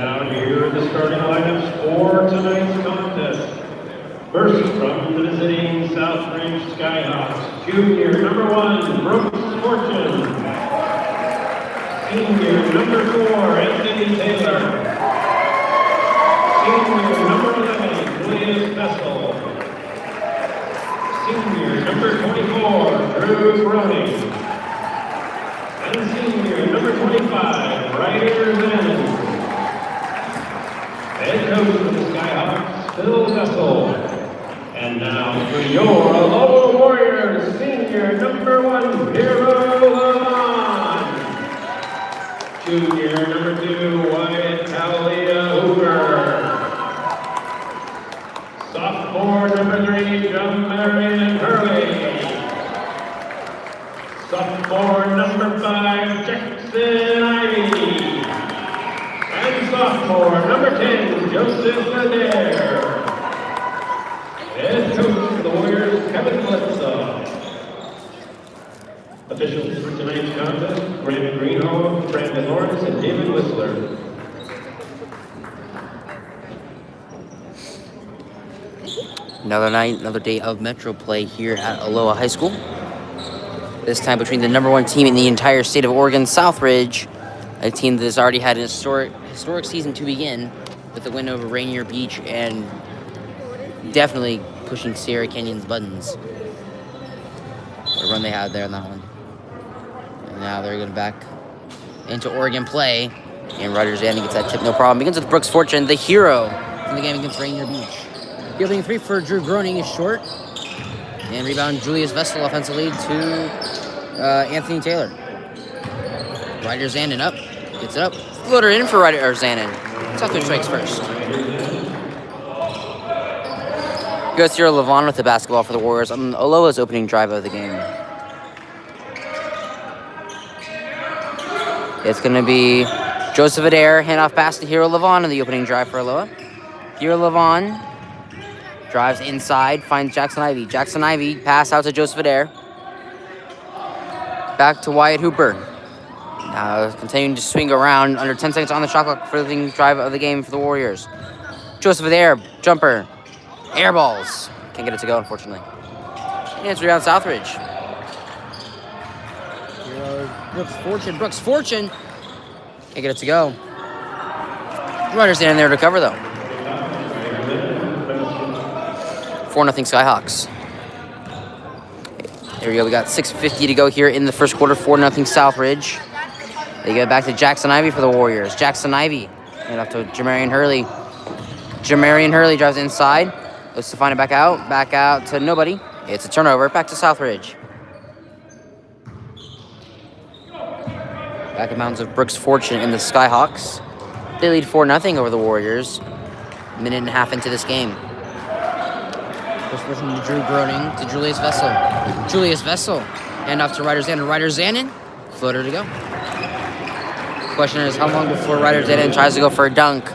now here are the starting lineups for tonight's contest. First, from the visiting Southridge Skyhawks, junior number 1, Brooks Fortune. Senior number 4, Anthony Taylor. Senior number 11, Julius Vessel. Senior number 24, Drew Browning. And senior number 25, Ryder Zen. Head coach of the Skyhawks, Phil Vessel. And now for your Aloha Warriors, senior number 1, Hero Lavon. Junior number 2, Wyatt Talia Hoover. Sophomore number 3, John Marion Hurley. Sophomore number 5, Jackson Ivey. And sophomore number 10, Joseph Adair. Head coach of the Warriors, Kevin Bledsoe. Officials for tonight's contest, Grant Greenholm, Brandon Lawrence, and David Whistler. Another night, another day of Metro play here at Aloha High School. This time between the number 1 team in the entire state of Oregon, Southridge, a team that has already had an historic season to begin with a win over Rainier Beach and definitely pushing Sierra Canyon's buttons. What a run they had there on that one. And now they're going back into Oregon play. And Rogers Andy gets that tip, no problem. Begins with Brooks Fortune, the hero from the game against Rainier Beach. Fielding 3 for Drew Groening is short. And rebound Julius Vessel, offensive lead to Anthony Taylor. Ryder Zanin up. Gets it up. Floater in for Ryder Zanin. Southridge strikes first. Goes here Lavon with the basketball for the Warriors on Aloha's opening drive of the game. It's going to be Joseph Adair, handoff pass to Hero Lavon in the opening drive for Aloha. Hero Lavon drives inside, finds Jackson Ivey. Jackson Ivey, pass out to Joseph Adair. Back to Wyatt Hooper. Now continuing to swing around, under 10 seconds on the shot clock for the opening drive of the game for the Warriors. Joseph Adair, jumper. Air balls. Can't get it to go, unfortunately. And it's rebound Southridge. Brooks Fortune. Can't get it to go. Runners in there to cover, though. 4-0 Skyhawks. There we go. We got 6:50 to go here in the first quarter. 4-0 Southridge. They get back to Jackson Ivey for the Warriors. Jackson Ivey. And up to Jamarian Hurley. Jamarian Hurley drives inside. Looks to find it back out to nobody. It's a turnover, back to Southridge. Back in bounds of Brooks Fortune and the Skyhawks. They lead 4-0 over the Warriors. Minute and a half into this game. Brooks Fortune to Drew Groening to Julius Vessel. Julius Vessel, hand off to Ryder Zanin. Ryder Zanin, floater to go. Question is, how long before Ryder Zanin tries to go for a dunk?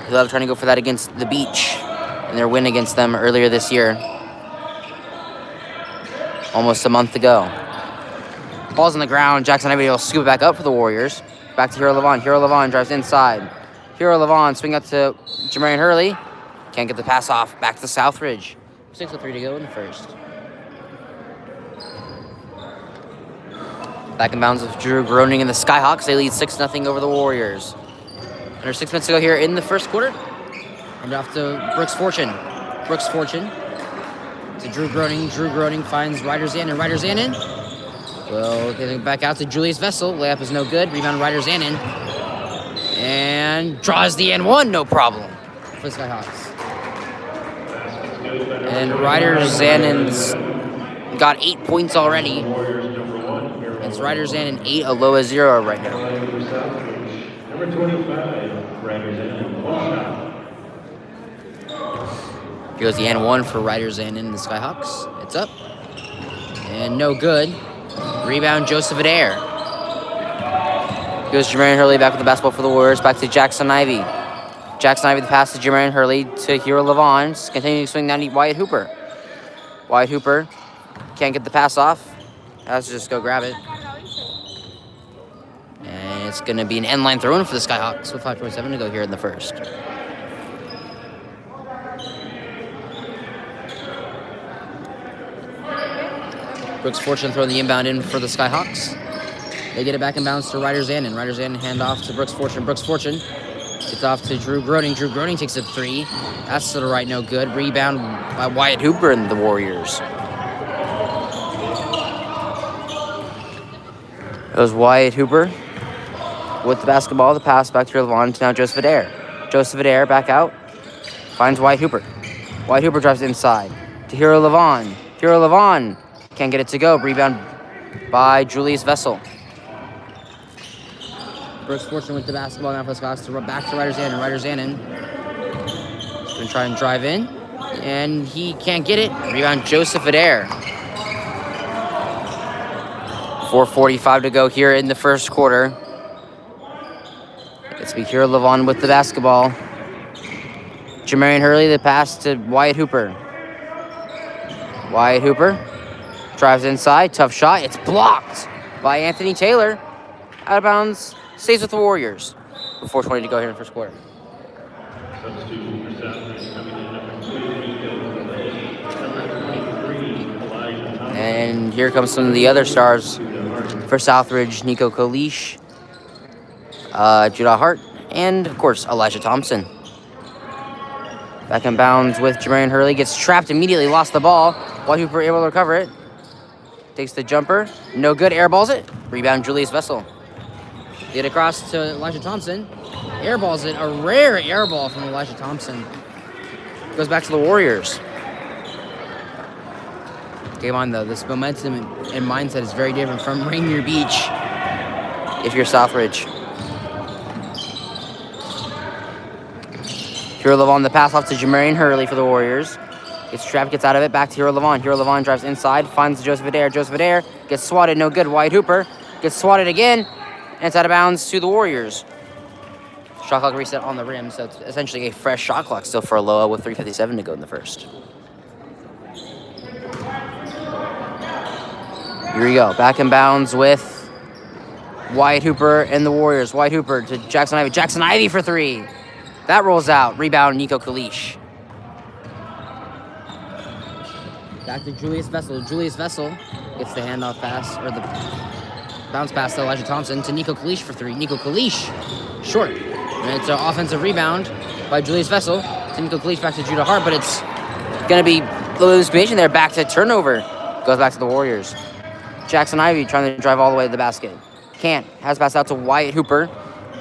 He'll have trying to go for that against the Beach in their win against them earlier this year. Almost a month ago. Ball's on the ground. Jackson Ivey will scoop it back up for the Warriors. Back to Hero Lavon. Hero Lavon drives inside. Hero Lavon swing up to Jamarian Hurley. Can't get the pass off. Back to Southridge. 6:03 to go in the first. Back in bounds of Drew Groening and the Skyhawks. They lead 6-0 over the Warriors. Under 6 minutes to go here in the first quarter. And off to Brooks Fortune. Brooks Fortune to Drew Groening. Drew Groening finds Ryder Zanin. Ryder Zanin will get it back out to Julius Vessel. Layup is no good. Rebound Ryder Zanin. And draws the N1, no problem for the Skyhawks. And Ryder Zanin's got 8 points already. It's Ryder Zanin 8, Aloha 0 right now. Number 25, Ryder Zanin, one shot. Here goes the N1 for Ryder Zanin and the Skyhawks. It's up. And no good. Rebound, Joseph Adair. Goes Jamarian Hurley back with the basketball for the Warriors. Back to Jackson Ivey. Jackson Ivey, the pass to Jamarian Hurley to Hero Lavon. Continuing to swing down to Wyatt Hooper. Wyatt Hooper can't get the pass off. Has to just go grab it. And it's going to be an end line throw in for the Skyhawks with 5:27 to go here in the first. Brooks Fortune throwing the inbound in for the Skyhawks. They get it back in bounds to Ryder Zanin. Ryder Zanin hand off to Brooks Fortune. Brooks Fortune gets off to Drew Groening. Drew Groening takes a three. That's to the right, no good. Rebound by Wyatt Hooper and the Warriors. It was Wyatt Hooper with the basketball. The pass back to Levon to now Joseph Adair. Joseph Adair back out. Finds Wyatt Hooper. Wyatt Hooper drives inside to Hero Levon. Hero Levon can't get it to go. Rebound by Julius Vessel. Brooks Fortune with the basketball now for the Scots to run back to Ryder Zanin. Ryder Zanin is going to try and drive in, and he can't get it. Rebound Joseph Adair. 4:45 to go here in the first quarter. It's Hero Levon with the basketball. Jamarian Hurley, the pass to Wyatt Hooper. Wyatt Hooper drives inside. Tough shot. It's blocked by Anthony Taylor. Out of bounds. Stays with the Warriors. With 4:20 to go here in the first quarter. Substitution for Southridge coming in number 2, And here comes some of the other stars for Southridge. Nico Kalish, Judah Hart, and of course Elijah Thompson. Back in bounds with Jamarian Hurley. Gets trapped immediately. Lost the ball. Wyatt Hooper able to recover it. Takes the jumper. No good. Airballs it. Rebound Julius Vessel. Get across to Elijah Thompson. Airballs it. A rare airball from Elijah Thompson. Goes back to the Warriors. Game on though. This momentum and mindset is very different from Rainier Beach if you're Southridge. Hero Levon, the pass off to Jamarian Hurley for the Warriors. Gets trapped, gets out of it. Back to Hero Levon. Hero Levon drives inside. Finds Joseph Adair. Joseph Adair gets swatted. No good. Wyatt Hooper gets swatted again. And it's out of bounds to the Warriors. Shot clock reset on the rim, so it's essentially a fresh shot clock still for Aloha with 3:57 to go in the first. Here we go. Back in bounds with Wyatt Hooper and the Warriors. Wyatt Hooper to Jackson Ivey. Jackson Ivey for three. That rolls out. Rebound Nico Kalish. Back to Julius Vessel. Julius Vessel gets the handoff pass, or the bounce pass to Elijah Thompson to Nico Kalish for three. Nico Kalish, short. And it's an offensive rebound by Julius Vessel to Nico Kalish back to Judah Hart, but it's going to be a little inspiration there. Back to turnover. Goes back to the Warriors. Jackson Ivey trying to drive all the way to the basket. Can't. Has passed out to Wyatt Hooper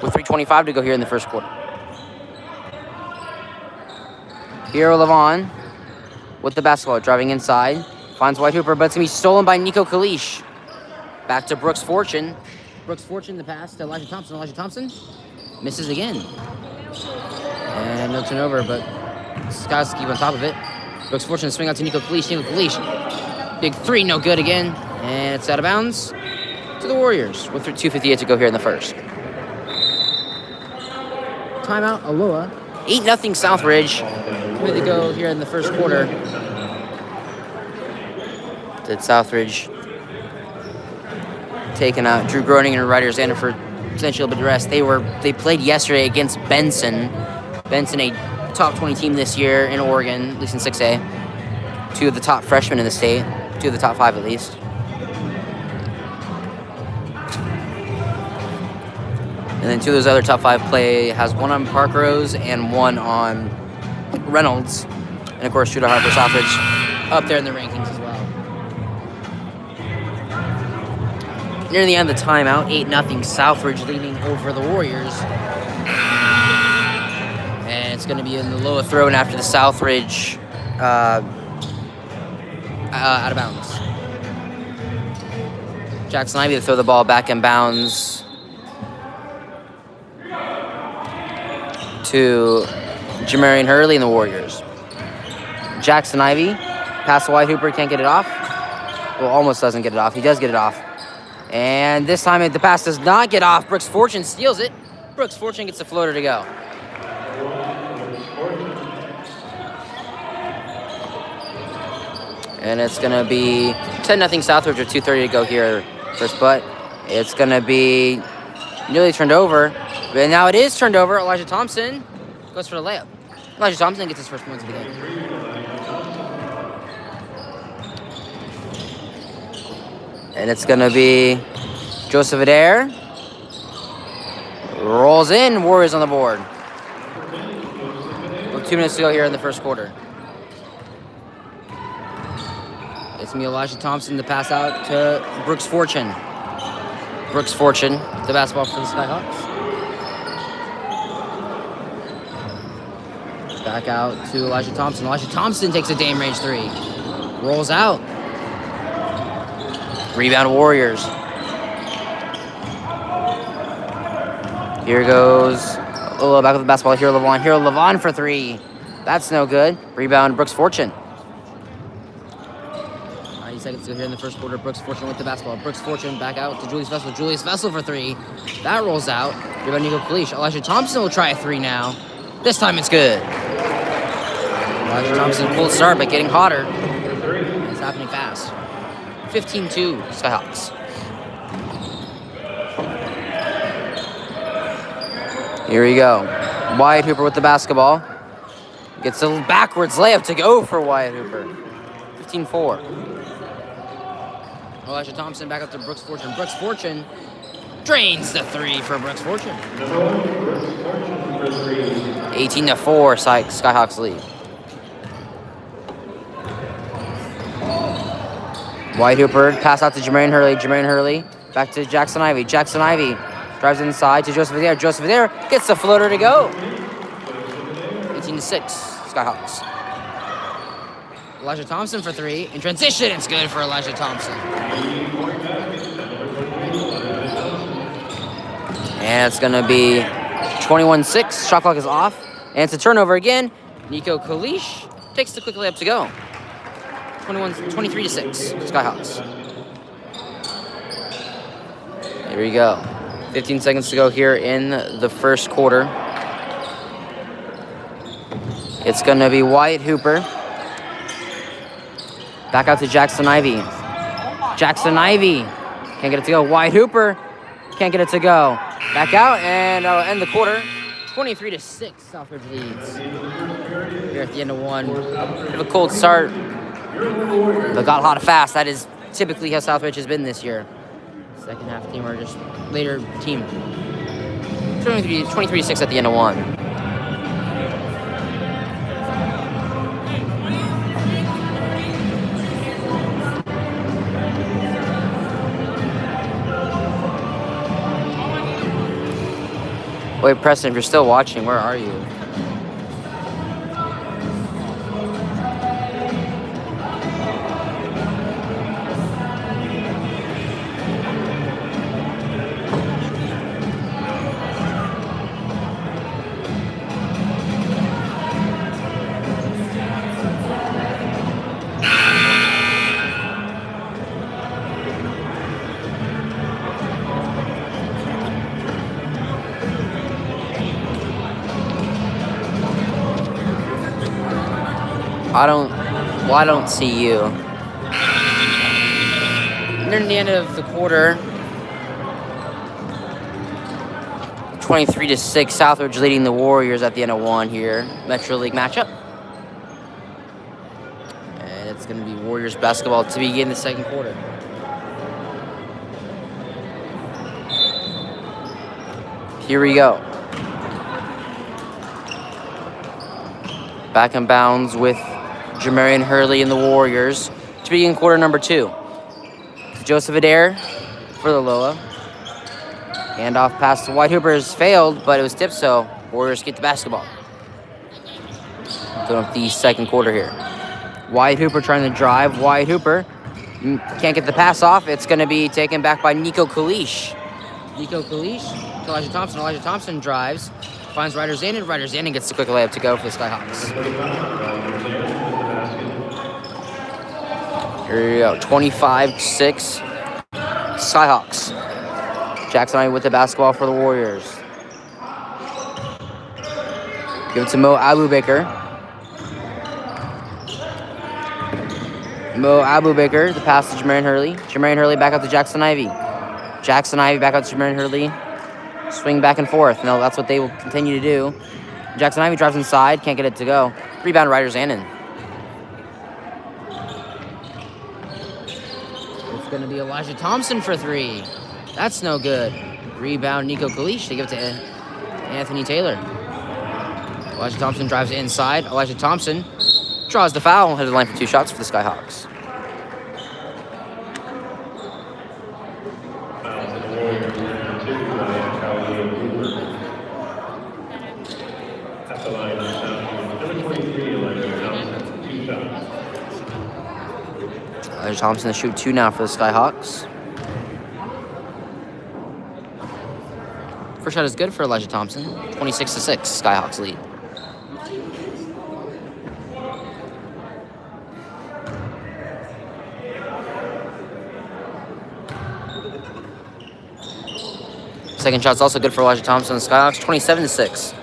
with 3:25 to go here in the first quarter. Hero Levon with the basketball, driving inside. Finds Wyatt Hooper, but it's going to be stolen by Nico Kalish. Back to Brooks Fortune. Brooks Fortune, the pass to Elijah Thompson. Elijah Thompson misses again. And no turnover, but Scots keep on top of it. Brooks Fortune swing out to Nico Kalish. Nico Kalish, big three, no good again. And it's out of bounds to the Warriors with 2:58 to go here in the first. Timeout, Aloha. 8-0 Southridge. Ready to go here in the first quarter. Did Southridge taking out Drew Groening and Ryder Zanin for potentially a bit of rest. They played yesterday against Benson. Benson, a top 20 team this year in Oregon, at least in 6A. Two of the top freshmen in the state. Two of the top 5 at least. And then 2 of those other top 5 play has one on Parkrose and one on Reynolds. And of course, Judah Hart for Southridge up there in the rankings as well. Near the end of the timeout, 8-0 Southridge leading over the Warriors. And it's going to be in the Aloha throw-in after the Southridge out of bounds. Jackson Ivey to throw the ball back in bounds to Jamarian Hurley and the Warriors. Jackson Ivey, pass to Wyatt Hooper, can't get it off. Well, almost doesn't get it off. He does get it off. And this time the pass does not get off. Brooks Fortune steals it. Brooks Fortune gets the floater to go. And it's going to be 10-0 Southridge with 2:30 to go here first, but it's going to be Nearly turned over. But now it is turned over. Elijah Thompson goes for the layup. Elijah Thompson gets his first points of the game. And it's going to be Joseph Adair. Rolls in. Warriors on the board. With 2 minutes to go here in the first quarter. It's me, Elijah Thompson, to pass out to Brooks Fortune. Brooks Fortune, the basketball for the Skyhawks. Back out to Elijah Thompson. Elijah Thompson takes a Dame range 3. Rolls out. Rebound Warriors. Here goes a little back of the basketball. Here Levon for 3. That's no good. Rebound Brooks Fortune. 90 seconds to go here in the first quarter. Brooks Fortune with the basketball. Brooks Fortune back out to Julius Vessel. Julius Vessel for 3. That rolls out. Rebound Nico Kalish. Elijah Thompson will try a 3 now. This time it's good. Elijah Thompson pulled start, but getting hotter. It's happening fast. 15-2 Skyhawks. Here we go. Wyatt Hooper with the basketball. Gets a backwards layup to go for Wyatt Hooper. 15-4. Elijah Thompson back up to Brooks Fortune. Brooks Fortune drains the 3 for Brooks Fortune. 18-4 Skyhawks lead. Wyatt Hooper, pass out to Jermaine Hurley. Jermaine Hurley, back to Jackson Ivey. Jackson Ivey drives inside to Joseph Adair. Joseph Adair gets the floater to go. 18-6, Skyhawks. Elijah Thompson for 3. In transition, it's good for Elijah Thompson. And it's going to be 21-6. Shot clock is off. And it's a turnover again. Nico Kalish takes the quick layup to go. 23-6, Skyhawks. Here we go. 15 seconds to go here in the first quarter. It's going to be Wyatt Hooper. Back out to Jackson Ivey. Jackson Ivey can't get it to go. Wyatt Hooper can't get it to go. Back out, and that'll end the quarter. 23-6, Southridge leads. Here at the end of one. Bit of a cold start, but got hot fast. That is typically how Southridge has been this year. Second half team or just later team. 23-6 at the end of one. Wait, Preston, if you're still watching, where are you? I don't see you. Near the end of the quarter, 23-6, Southridge leading the Warriors at the end of one here. Metro League matchup. And it's going to be Warriors basketball to begin the second quarter. Here we go. Back in bounds with Jermaine Hurley and the Warriors to begin quarter number 2. Joseph Adair for the Loa. Handoff pass to Wyatt Hooper has failed, but it was tipped, so Warriors get the basketball. Going up the second quarter here. Wyatt Hooper trying to drive. Wyatt Hooper can't get the pass off. It's going to be taken back by Nico Kalish. Nico Kalish to Elijah Thompson. Elijah Thompson drives. Finds Ryder Zanin. Ryder Zanin gets the quick layup to go for the Skyhawks. Here we go. 25-6. Skyhawks. Jackson Ivey with the basketball for the Warriors. Give it to Mo Abubaker. Mo Abubaker. The pass to Jermaine Hurley. Jermaine Hurley back out to Jackson Ivey. Jackson Ivey back out to Jermaine Hurley. swing back and forth. No, that's what they will continue to do. Jackson Ivy drives inside, can't get it to go. Rebound, Ryder Zanin. It's going to be Elijah Thompson for 3. That's no good. Rebound, Nico Kalish. They give it to Anthony Taylor. Elijah Thompson drives inside. Elijah Thompson draws the foul. Headed the line for 2 shots for the Skyhawks. Elijah Thompson to shoot 2 now for the Skyhawks. First shot is good for Elijah Thompson. 26-6, Skyhawks lead. Second shot's also good for Elijah Thompson and the Skyhawks. 27-6.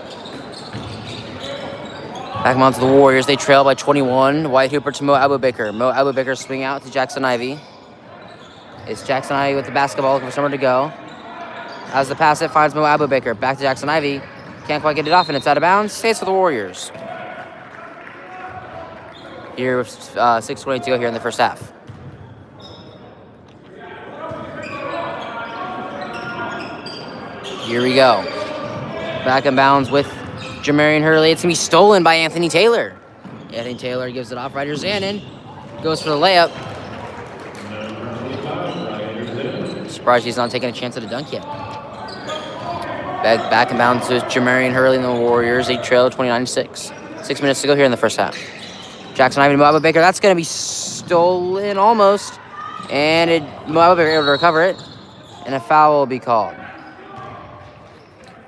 Back on to the Warriors. They trail by 21. White Hooper to Mo Abubaker. Mo Abubaker swing out to Jackson Ivy. It's Jackson Ivy with the basketball, looking for somewhere to go. As the pass, it finds Mo Abubaker. Back to Jackson Ivy. Can't quite get it off, and it's out of bounds. Stays for the Warriors. Here with 6:20 to go here in the first half. Here we go. Back in bounds with Jamarian Hurley. It's going to be stolen by Anthony Taylor. Anthony Taylor gives it off. Ryder Zanin goes for the layup. Surprised he's not taking a chance at a dunk yet. Back in bounds with Jamarian Hurley and the Warriors. They trail 29-6. 6 minutes to go here in the first half. Jackson Ivy to Mo Abubaker. That's going to be stolen almost. And Mo Abubaker able to recover it. And a foul will be called.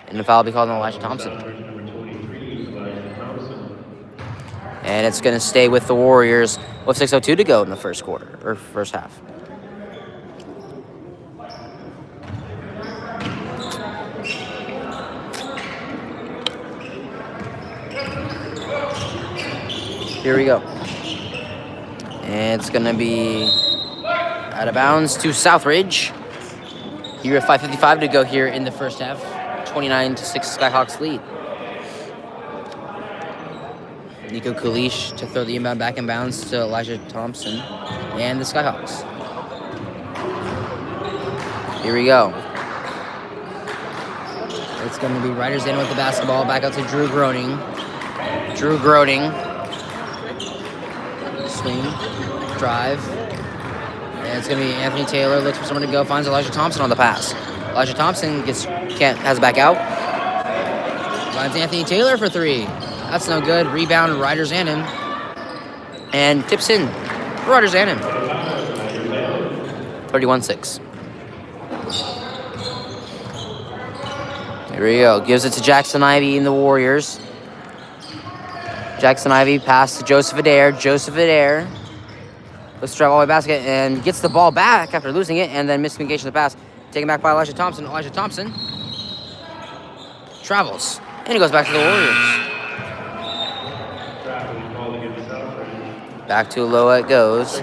And the foul will be called on Elijah Thompson. And it's going to stay with the Warriors with 6:02 to go in the first quarter, or first half. Here we go. And it's going to be out of bounds to Southridge. Here at 5:55 to go here in the first half. 29-6 Skyhawks lead. Nico Kalish to throw the inbound back in bounds to Elijah Thompson and the Skyhawks. Here we go. It's going to be Riders in with the basketball. Back out to Drew Groening. Drew Groening. Swing. Drive. And it's going to be Anthony Taylor. Looks for someone to go. Finds Elijah Thompson on the pass. Elijah Thompson has it back out. Finds Anthony Taylor for 3. That's no good. Rebound, Ryder Zanin. And tips in for Ryder Zanin. 31-6. Here we go. Gives it to Jackson Ivy and the Warriors. Jackson Ivy pass to Joseph Adair. Joseph Adair looks to drive all the way basket and gets the ball back after losing it, and then miscommunication of the pass. Taken back by Elijah Thompson. Elijah Thompson travels, and he goes back to the Warriors. Back to Aloha it goes.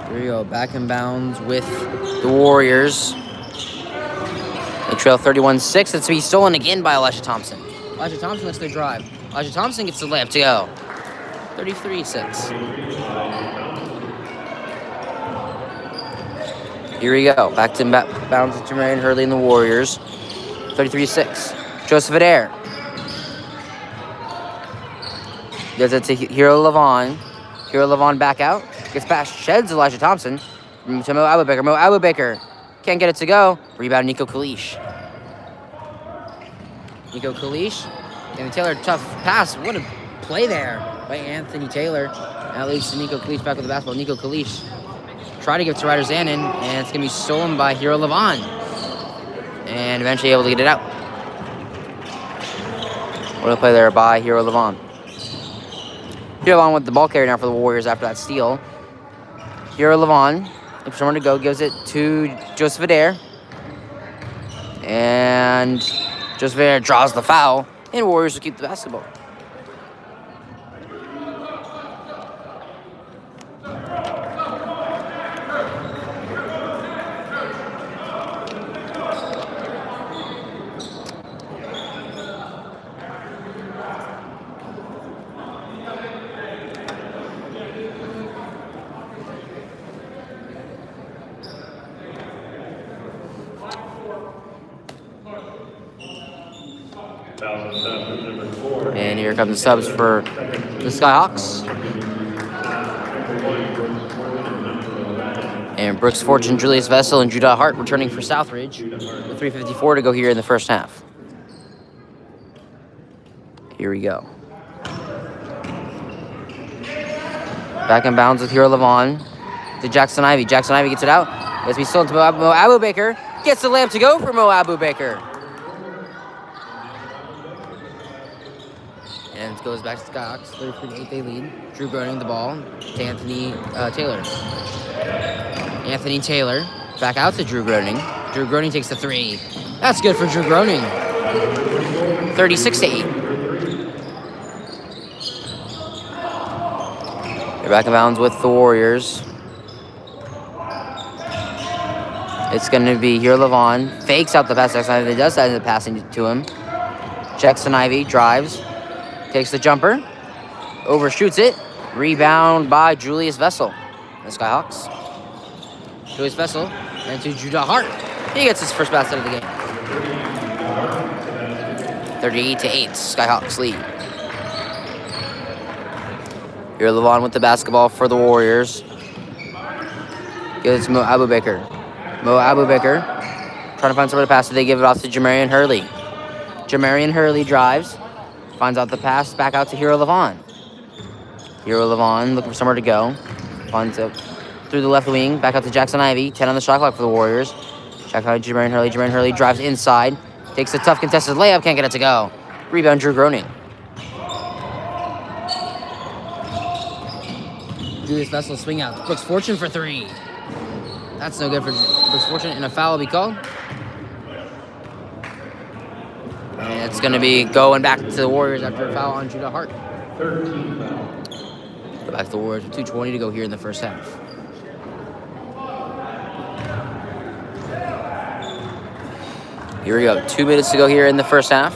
Here we go, back in bounds with the Warriors. They trail 31-6. It's to be stolen again by Elijah Thompson. Elijah Thompson lets their drive. Elijah Thompson gets the layup to go. 33-6. Here we go. Back to bounds with Jamarian Hurley and the Warriors. 33-6. Joseph Adair. Gives it to Hero Levon. Hero Levon back out. Gets past, sheds Elijah Thompson. To Mo Abubaker. Mo Abubaker can't get it to go. Rebound, Nico Kalish. Nico Kalish. And the Taylor, tough pass. What a play there by Anthony Taylor. That leads to Nico Kalish back with the basketball. Nico Kalish try to give it to Ryder Zanin, and it's going to be stolen by Hero Levon. And eventually able to get it out. What a play there by Hero Levon. Hero Levon with the ball carrier now for the Warriors after that steal. Hero Levon, looking for someone to go, gives it to Joseph Adair. And Joseph Adair draws the foul. and Warriors will keep the basketball. And here comes the subs for the Skyhawks. And Brooks Fortune, Julius Vessel, and Judah Hart returning for Southridge. With 3:54 to go here in the first half. Here we go. Back in bounds with Hero Levon to Jackson Ivey. Jackson Ivey gets it out. As we still into Mo Abu Baker. Gets the lamp to go for Mo Abu Baker. And it goes back to the Skyhawks. 33-8 they lead. Drew Groening the ball to Anthony Taylor. Anthony Taylor back out to Drew Groening. Drew Groening takes the three. That's good for Drew Groening. 36-8. They're back in bounds with the Warriors. It's going to be here. Levon fakes out the pass. Jackson Ivey does end up passing to him. Jackson Ivey drives. Takes the jumper. Overshoots it. Rebound by Julius Vessel. The Skyhawks. Julius Vessel. And to Judah Hart. He gets his first basket of the game. 38-8. Skyhawks lead. Here Levon with the basketball for the Warriors. Gives Mo Abu Baker. Mo Abu Baker trying to find somewhere to pass it. They give it off to Jamarian Hurley. Jamarian Hurley drives. Finds out the pass. Back out to Hero Levon. Hero Levon looking for somewhere to go. Finds it through the left wing. Back out to Jackson Ivey. 10 on the shot clock for the Warriors. Check out Jamarian Hurley. Jamarian Hurley drives inside. Takes a tough contested layup. Can't get it to go. Rebound Drew Groening. Julius Vessel swing out. Brooks Fortune for three. That's no good for Brooks Fortune, and a foul will be called. And it's going to be going back to the Warriors after a foul on Judah Hart. 13 foul. Go back to the Warriors with 2:20 to go here in the first half. Here we go. 2 minutes to go here in the first half.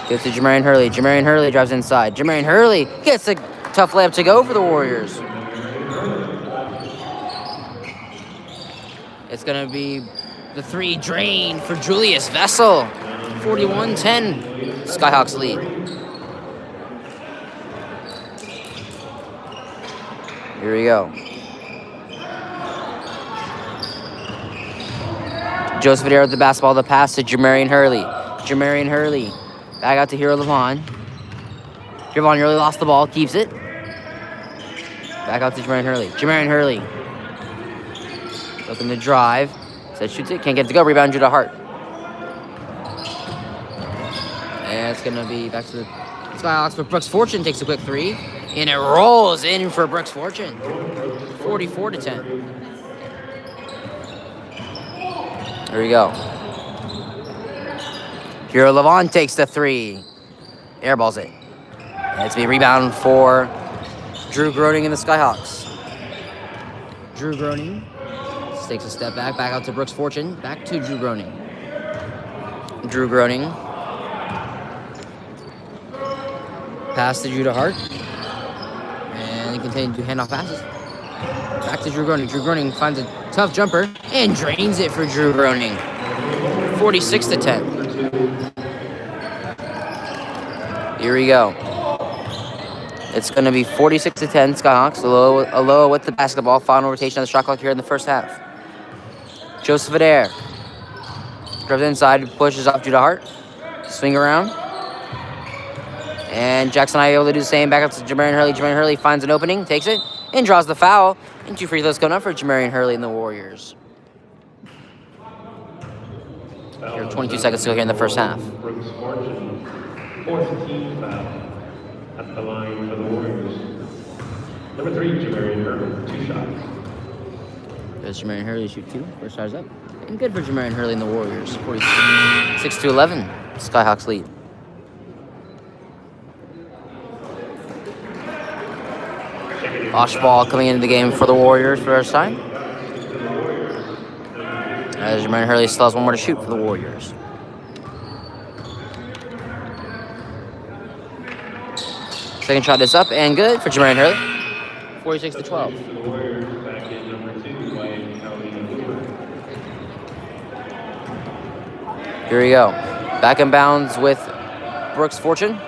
Gets to Jamarian Hurley. Jamarian Hurley drives inside. Jamarian Hurley gets a tough layup to go for the Warriors. It's going to be the three drain for Julius Vessel. 41-10. Skyhawks lead. Here we go. Joseph Adair with the basketball. The pass to Jamarian Hurley. Jamarian Hurley. Back out to Hero Levon. Javon Hurley lost the ball. Keeps it. Back out to Jamarian Hurley. Jamarian Hurley. Looking to drive. Says shoots it. Can't get it to go. Rebound Judah Hart. And it's going to be back to the Skyhawks. But Brooks Fortune takes a quick three. And it rolls in for Brooks Fortune. 44-10. There we go. Hero Levon takes the three. Airballs it. And it's a rebound for Drew Groening and the Skyhawks. Drew Groening takes a step back out to Brooks Fortune. Back to Drew Groening. Drew Groening. Pass to Judah Hart. And he continues to hand off passes. Back to Drew Groening. Drew Groening finds a tough jumper and drains it for Drew Groening. 46-10. Here we go. It's going to be 46-10. Skyhawks. Aloha with the basketball. Final rotation on the shot clock here in the first half. Joseph Adair. Drives inside. Pushes off Judah Hart. Swing around. And Jackson Ivey able to do the same. Back up to Jamarian Hurley. Jamarian Hurley finds an opening. Takes it. And draws the foul. And 2 free throws coming up for Jamarian Hurley and the Warriors. Here, 22 seconds to go here in the first half. Brooks Fortune, 14th foul at the line for the Warriors. Number 3, Jamarian Hurley, 2 shots. There's Jamarian Hurley shoot 2. First shot is up. And good for Jamarian Hurley and the Warriors. 46-11. Skyhawks lead. Ball coming into the game for the Warriors for the first time. As Jermaine Hurley still has one more to shoot for the Warriors. Second shot is up and good for Jermaine Hurley. 46-12. Here we go. Back in bounds with Brooks Fortune.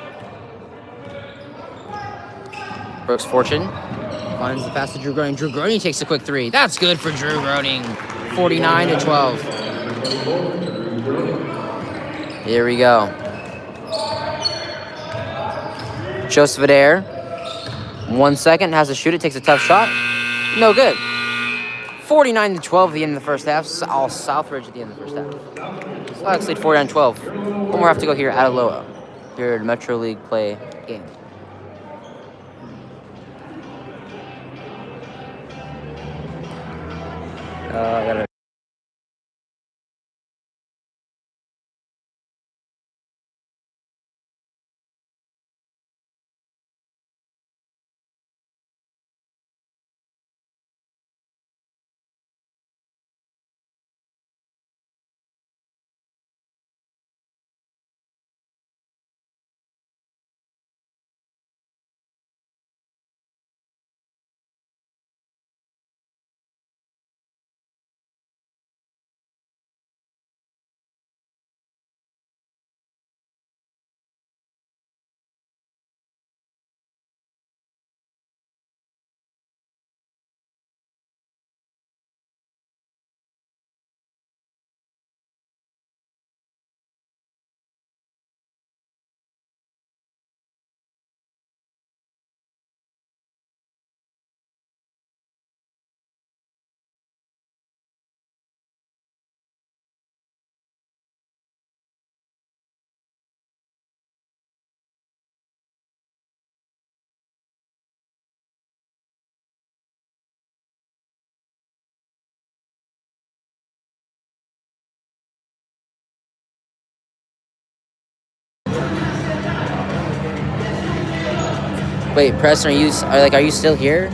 Brooks Fortune finds the pass to Drew Groening. Drew Groening takes a quick three. That's good for Drew Groening. 49-12. Here we go. Joseph Adair. 1 second, has to shoot it, takes a tough shot. No good. 49-12 at the end of the first half. All Southridge at the end of the first half. Skyhawks lead 49-12. One more have to go here at Aloha. Here at Metro League play game. I gotta wait, Preston, are you still here?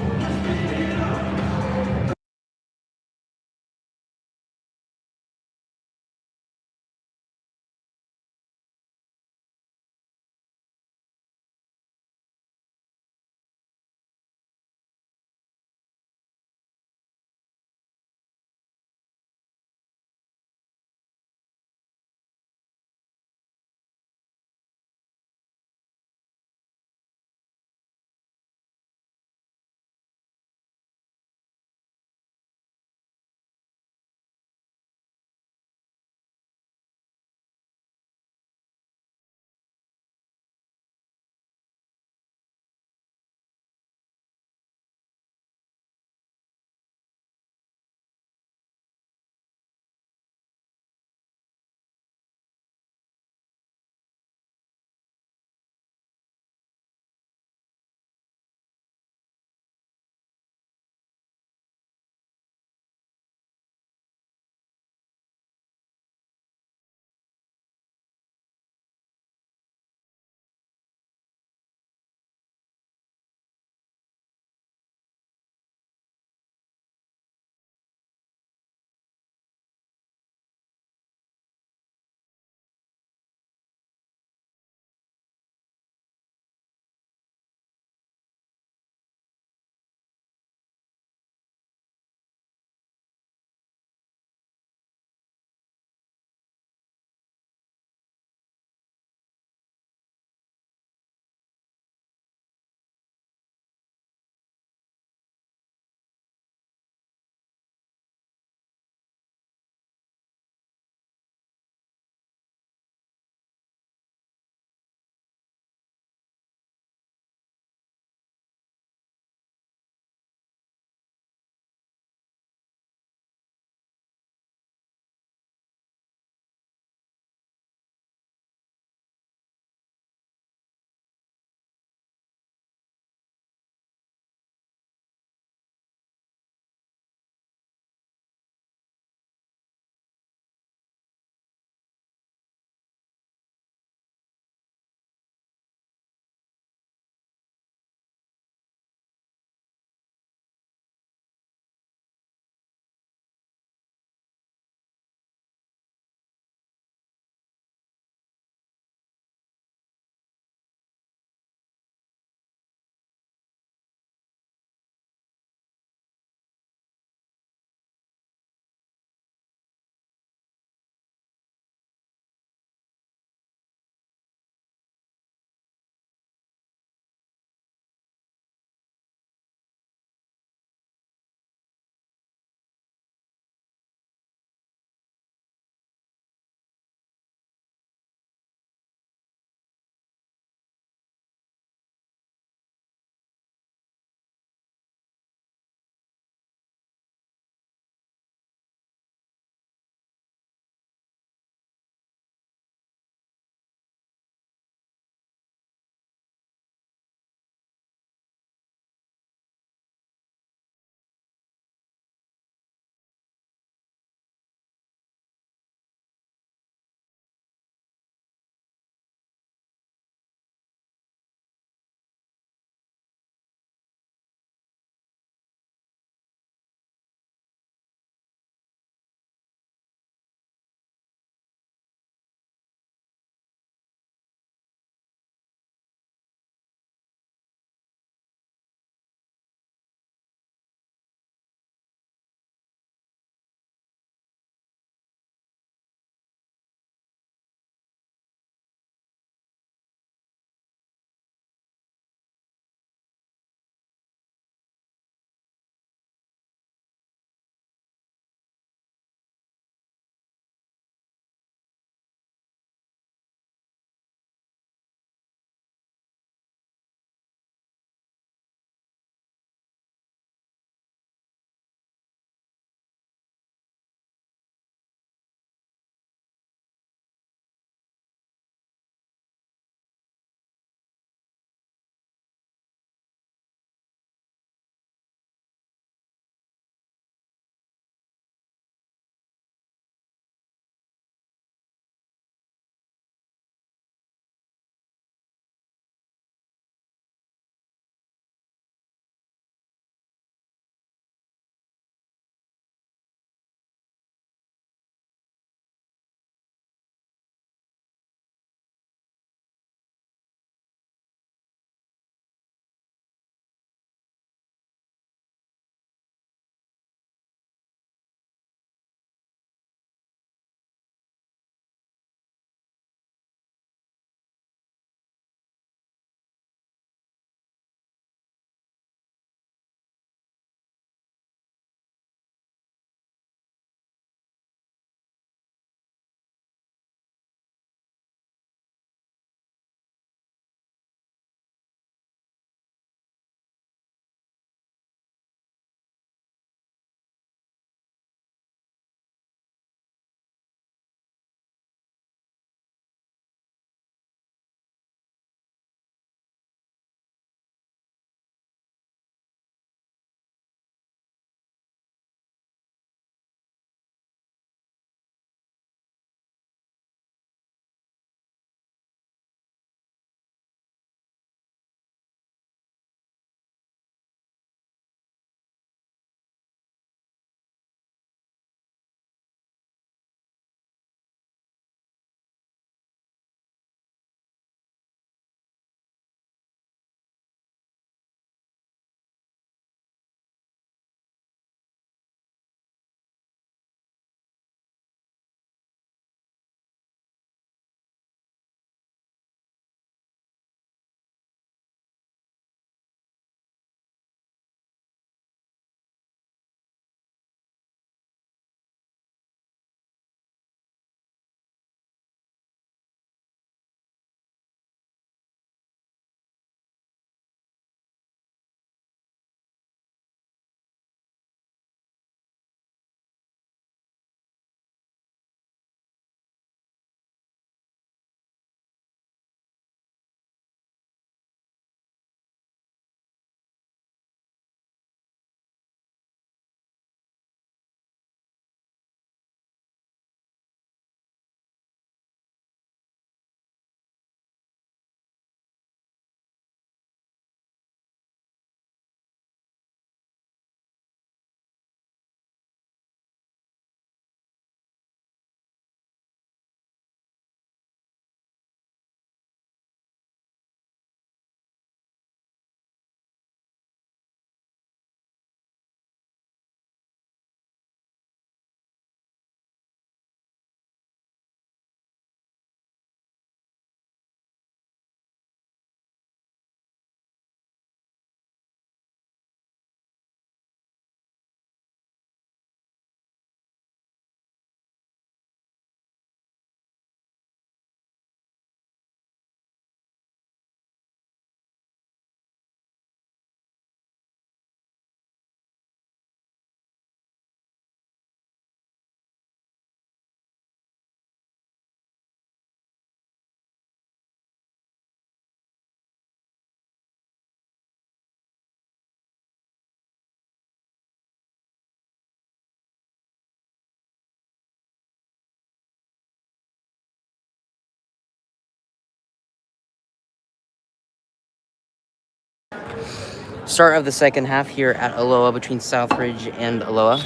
Start of the second half here at Aloha between Southridge and Aloha.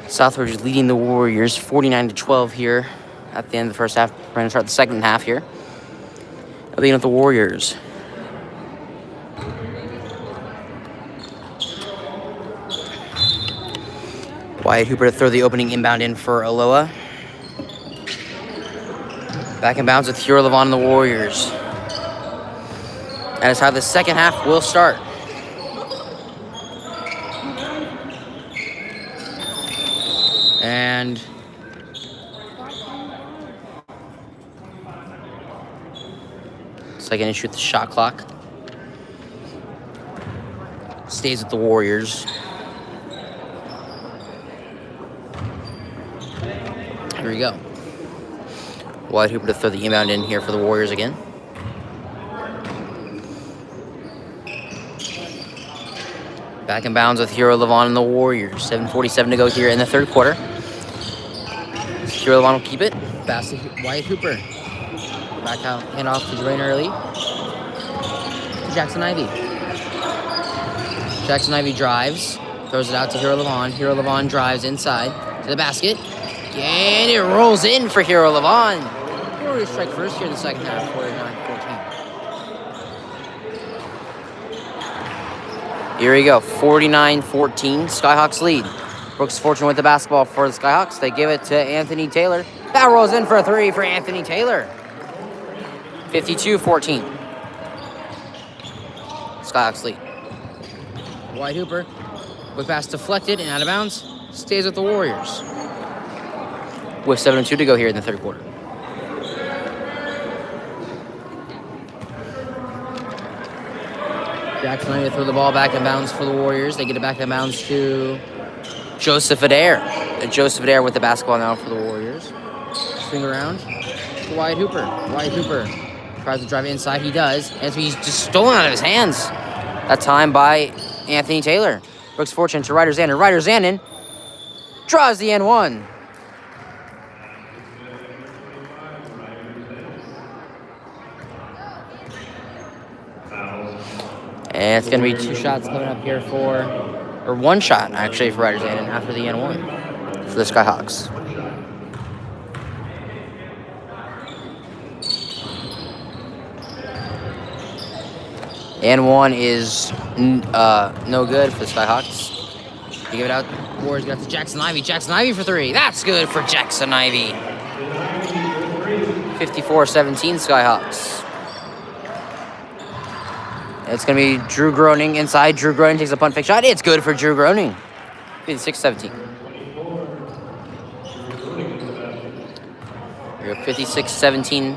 Southridge is leading the Warriors 49-12 here at the end of the first half. We're going to start the second half here. Leading with the Warriors. Wyatt Hooper to throw the opening inbound in for Aloha. Back in bounds with Hero Levon and the Warriors. That is how the second half will start. And second issue with the shot clock. Stays with the Warriors. Here we go. Wyatt Hooper to throw the inbound in here for the Warriors again. Back in bounds with Hero Levon and the Warriors. 7:47 to go here in the third quarter. Hero Levon will keep it. Pass to Wyatt Hooper. Back out, hand off to Dwayne Early. To Jackson Ivey. Jackson Ivey drives. Throws it out to Hero Levon. Hero Levon drives inside to the basket. And it rolls in for Hero Levon. Warriors strike first here in the second half, 49-14. Here we go, 49-14, Skyhawks lead. Brooks Fortune with the basketball for the Skyhawks. They give it to Anthony Taylor. That rolls in for a three for Anthony Taylor. 52-14. Skyhawks lead. Wyatt Hooper, quick pass deflected and out of bounds. Stays with the Warriors. With 7:02 to go here in the third quarter. Jackson Ivey to throw the ball back in bounds for the Warriors. They get it back in bounds to Joseph Adair. Joseph Adair with the basketball now for the Warriors. Swing around to Wyatt Hooper. Wyatt Hooper tries to drive inside. He does. And he's just stolen out of his hands. That time by Anthony Taylor. Brooks Fortune to Ryder Zandon. Ryder Zandon draws the N1. And it's going to be two shots coming up here or one shot actually for Ryder Zandon after the N1 for the Skyhawks. N1 is no good for the Skyhawks. They give it out. Warriors got to Jackson Ivey. Jackson Ivey for three. That's good for Jackson Ivey. 54-17 Skyhawks. It's going to be Drew Groening inside. Drew Groening takes a punt fake shot. It's good for Drew Groening. 56-17. We're 56-17.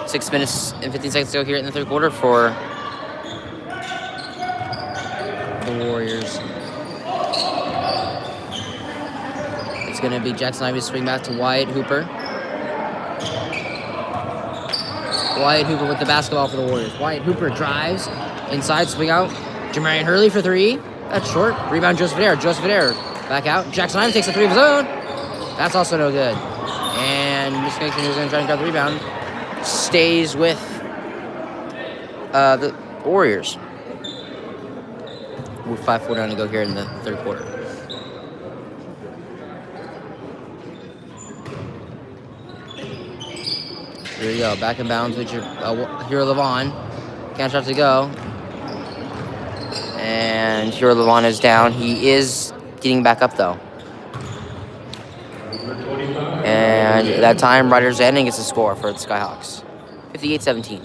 6 minutes and 15 seconds to go here in the third quarter for the Warriors. It's going to be Jackson Ivey swing back to Wyatt Hooper. Wyatt Hooper with the basketball for the Warriors. Wyatt Hooper drives inside, swing out. Jamarian Hurley for three. That's short. Rebound, Joseph Adair. Joseph Adair back out. Jackson Ivey takes a three of his own. That's also no good. And Misconnection, who's going to try and grab the rebound, stays with the Warriors. With 5:4 down to go here in the third quarter. Here we go, back in bounds with your Hero Levon. Can't shot to go. And Hero Levon is down. He is getting back up though. And at that time, Ryder Zandon gets a score for the Skyhawks. 58-17.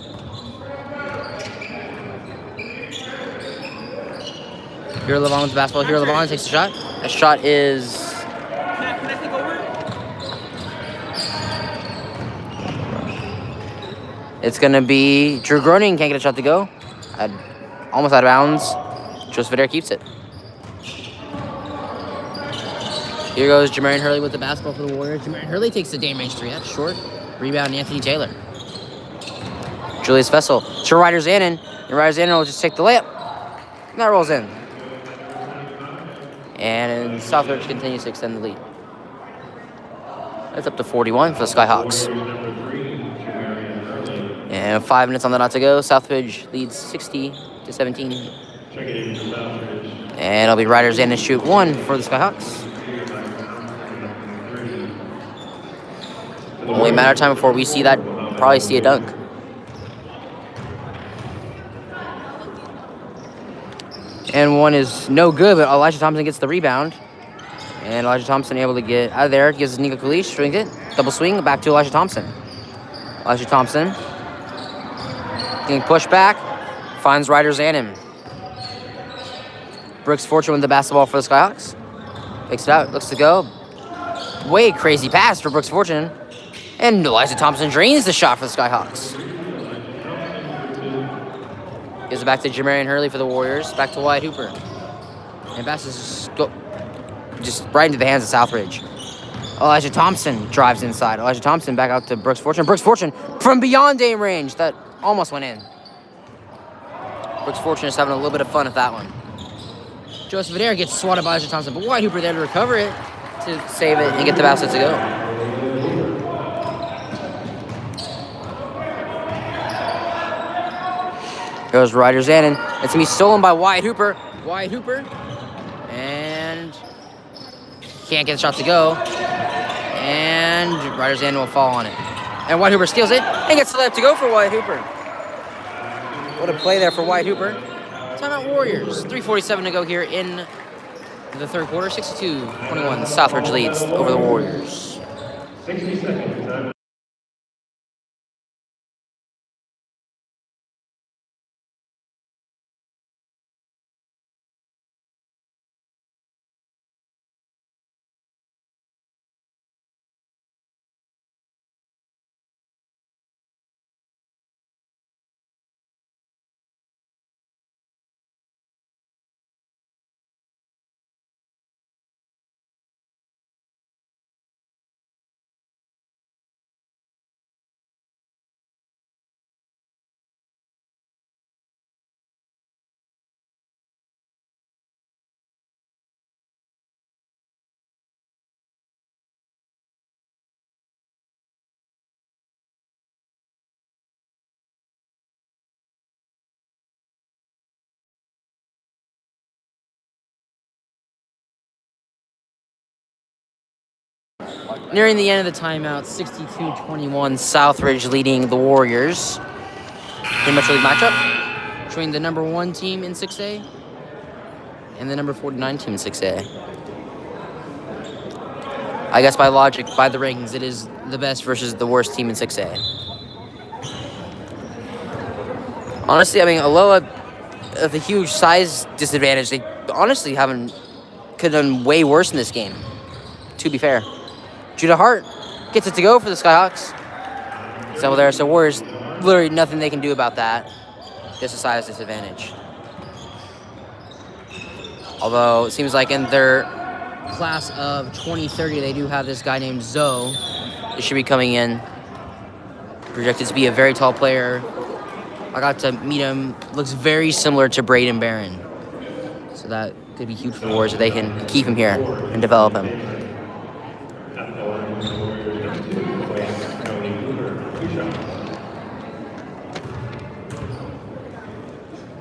Hero Levon with the basketball. Hero Levon takes a shot. That shot is... It's going to be Drew Groening. Can't get a shot to go. Almost out of bounds. Joseph Adair keeps it. Here goes Jamarian Hurley with the basketball for the Warriors. Jamarian Hurley takes the game range three. That's short. Rebound, Anthony Taylor. Julius Vessel to Ryder Zandon. And Ryder Zandon will just take the layup. And that rolls in. And Southridge continues to extend the lead. That's up to 41 for the Skyhawks. And 5 minutes on the dot to go. Southridge leads 60-17. Check it in for Southridge. And it'll be Riders in to shoot 1 for the Skyhawks. Only a matter of time before we see that, probably see a dunk. And 1 is no good, but Elijah Thompson gets the rebound. And Elijah Thompson able to get out of there. Gives Nico Kalish, swings it. Double swing, back to Elijah Thompson. Elijah Thompson getting pushed back. Finds Riders and him. Brooks Fortune with the basketball for the Skyhawks. Takes it out, looks to go. Way crazy pass for Brooks Fortune. And Elijah Thompson drains the shot for the Skyhawks. Gives it back to Jamarian Hurley for the Warriors. Back to Wyatt Hooper. And passes just right into the hands of Southridge. Elijah Thompson drives inside. Elijah Thompson back out to Brooks Fortune. Brooks Fortune from beyond aim range. That almost went in. Brooks Fortune is having a little bit of fun at that one. Joseph Adair gets swatted by Elijah Thompson, but Wyatt Hooper there to recover it, to save it, and get the basket to go. Goes Ryder Zanin. It's going to be stolen by Wyatt Hooper. Wyatt Hooper. And can't get the shot to go. And Ryder Zanin will fall on it. And Wyatt Hooper steals it and gets the layup to go for Wyatt Hooper. What a play there for Wyatt Hooper. Timeout Warriors. 3:47 to go here in the third quarter. 62-21. Southridge leads over the Warriors. 60 seconds. Time. Nearing the end of the timeout, 62-21, Southridge leading the Warriors. In Metro League matchup between the number 1 team in 6A and the number 49 team in 6A. I guess by logic, by the rankings, it is the best versus the worst team in 6A. Honestly, I mean, Aloha, with a huge size disadvantage, they honestly could have done way worse in this game, to be fair. Judah Hart gets it to go for the Skyhawks. So there, so Warriors, literally nothing they can do about that. Just a size disadvantage. Although it seems like in their class of 2030, they do have this guy named Zoe. He should be coming in. Projected to be a very tall player. I got to meet him. Looks very similar to Braden Barron. So that could be huge for the Warriors if they can keep him here and develop him.